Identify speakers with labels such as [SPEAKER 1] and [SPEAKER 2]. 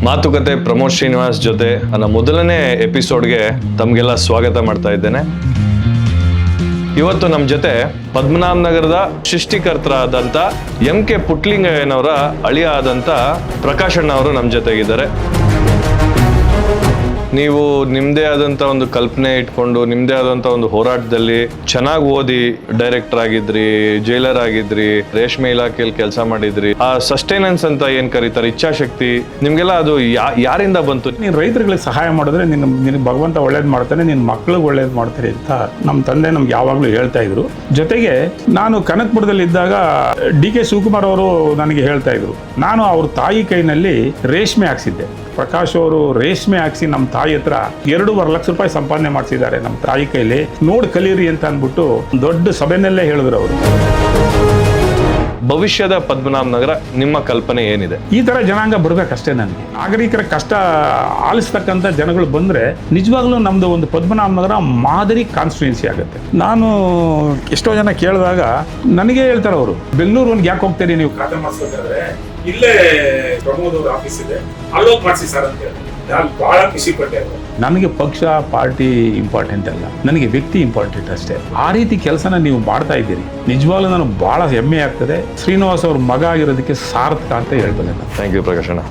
[SPEAKER 1] ಮಾತುಕತೆ ಪ್ರಮೋದ್ ಶ್ರೀನಿವಾಸ್ ಜೊತೆ ನನ್ನ ಮೊದಲನೇ ಎಪಿಸೋಡ್ಗೆ ತಮಗೆಲ್ಲ ಸ್ವಾಗತ ಮಾಡ್ತಾ ಇದ್ದೇನೆ. ಇವತ್ತು ನಮ್ಮ ಜೊತೆ ಪದ್ಮನಾಭ ನಗರದ ಸೃಷ್ಟಿಕರ್ತರಾದಂಥ MK ಪುಟ್ಲಿಂಗಯ್ಯನವರ ಅಳಿಯ ಆದಂಥ ಪ್ರಕಾಶ್ ಅಣ್ಣ ಅವರು ನಮ್ಮ ಜೊತೆಗಿದ್ದಾರೆ. ನೀವು ನಿಮ್ಮದೇ ಆದಂಥ ಒಂದು ಕಲ್ಪನೆ ಇಟ್ಕೊಂಡು ನಿಮ್ಮದೇ ಆದಂಥ ಒಂದು ಹೋರಾಟದಲ್ಲಿ ಚೆನ್ನಾಗಿ ಓದಿ ಡೈರೆಕ್ಟರ್ ಆಗಿದ್ರಿ, ಜೈಲರ್ ಆಗಿದ್ರಿ, ರೇಷ್ಮೆ ಇಲಾಖೆಯಲ್ಲಿ ಕೆಲಸ ಮಾಡಿದ್ರಿ. ಆ ಸಸ್ಟೈನೆನ್ಸ್ ಅಂತ ಏನು ಕರೀತಾರೆ, ಇಚ್ಛಾಶಕ್ತಿ, ನಿಮಗೆಲ್ಲ ಅದು ಯಾರಿಂದ ಬಂತು?
[SPEAKER 2] ನೀನು ರೈತರುಗಳಿಗೆ ಸಹಾಯ ಮಾಡಿದ್ರೆ ನಿನಗೆ ಭಗವಂತ ಒಳ್ಳೇದು ಮಾಡ್ತಾನೆ, ನಿನ್ನ ಮಕ್ಳಿಗೆ ಒಳ್ಳೇದು ಮಾಡ್ತಾರೆ ಅಂತ ನಮ್ಮ ತಂದೆ ನಮ್ಗೆ ಯಾವಾಗಲೂ ಹೇಳ್ತಾ ಇದ್ರು. ಜೊತೆಗೆ ನಾನು ಕನಕಪುರದಲ್ಲಿ ಇದ್ದಾಗ DK ಶಿವಕುಮಾರ್ ಅವರು ನನಗೆ ಹೇಳ್ತಾ ಇದ್ರು, ನಾನು ಅವ್ರ ತಾಯಿ ಕೈನಲ್ಲಿ ರೇಷ್ಮೆ ಹಾಕ್ಸಿದ್ದೆ. ಪ್ರಕಾಶ್ ಅವರು ರೇಷ್ಮೆ ಹಾಕ್ಸಿ ನಮ್ಮ ತಾಯಿ ಹತ್ರ 2.5 ಲಕ್ಷ ರೂಪಾಯಿ ಸಂಪಾದನೆ ಮಾಡಿಸಿದ್ದಾರೆ ನಮ್ಮ ತಾಯಿ ಕೈಲಿ, ನೋಡಿ ಕಲೀರಿ ಅಂತ ಅಂದ್ಬಿಟ್ಟು ದೊಡ್ಡ ಸಭೆನಲ್ಲೇ ಹೇಳಿದ್ರು ಅವರು.
[SPEAKER 1] ಭವಿಷ್ಯದ ಪದ್ಮನಾಭ ನಗರ ನಿಮ್ಮ ಕಲ್ಪನೆ ಏನಿದೆ?
[SPEAKER 2] ಈ ತರ ಜನಾಂಗ ಬರ್ಬೇಕಷ್ಟೇ. ನನಗೆ ನಾಗರಿಕರ ಕಷ್ಟ ಆಲಿಸ್ತಕ್ಕಂಥ ಜನಗಳು ಬಂದ್ರೆ ನಿಜವಾಗ್ಲೂ ನಮ್ದು ಒಂದು ಪದ್ಮನಾಭ ನಗರ ಮಾದರಿ ಕಾನ್ಸ್ಟಿಟ್ಯೂನ್ಸಿ ಆಗುತ್ತೆ. ನಾನು ಎಷ್ಟೋ ಜನ ಕೇಳಿದಾಗ ನನಗೆ ಹೇಳ್ತಾರೆ ಅವರು, ಬೆಂಗಳೂರು ಒಂದು ಯಾಕೆ ಹೋಗ್ತೀರಿ ನೀವು ಖಾತೆ ಮಾಡಿಸ್ಬೇಕಾದ್ರೆ, ಇಲ್ಲೇ ಪ್ರಮೋದ್ ಅವ್ರ ಆಫೀಸ್ ಇದೆ, ಅಲ್ಲೋಗಿ ಮಾಡಿಸಿ ಸರ್ ಅಂತ ಹೇಳಿ ನಾನು ಬಹಳ ಖುಷಿ ಪಟ್ಟೆ. ನನಗೆ ಪಕ್ಷ ಪಾರ್ಟಿ ಇಂಪಾರ್ಟೆಂಟ್ ಅಲ್ಲ, ನನಗೆ ವ್ಯಕ್ತಿ ಇಂಪಾರ್ಟೆಂಟ್ ಅಷ್ಟೇ. ಆ ರೀತಿ ಕೆಲಸನ ನೀವು ಮಾಡ್ತಾ ಇದ್ದೀರಿ, ನಿಜವಾಗ್ಲೂ ನನಗೆ ಬಹಳ ಹೆಮ್ಮೆ ಆಗ್ತದೆ. ಶ್ರೀನಿವಾಸ್ ಅವ್ರ ಮಗ ಆಗಿರೋದಕ್ಕೆ ಸಾರ್ಥಕ ಅಂತ ಹೇಳ್ಬೋದು.
[SPEAKER 1] ಥ್ಯಾಂಕ್ ಯು ಪ್ರಕಾಶ್ ಅಣ್ಣ.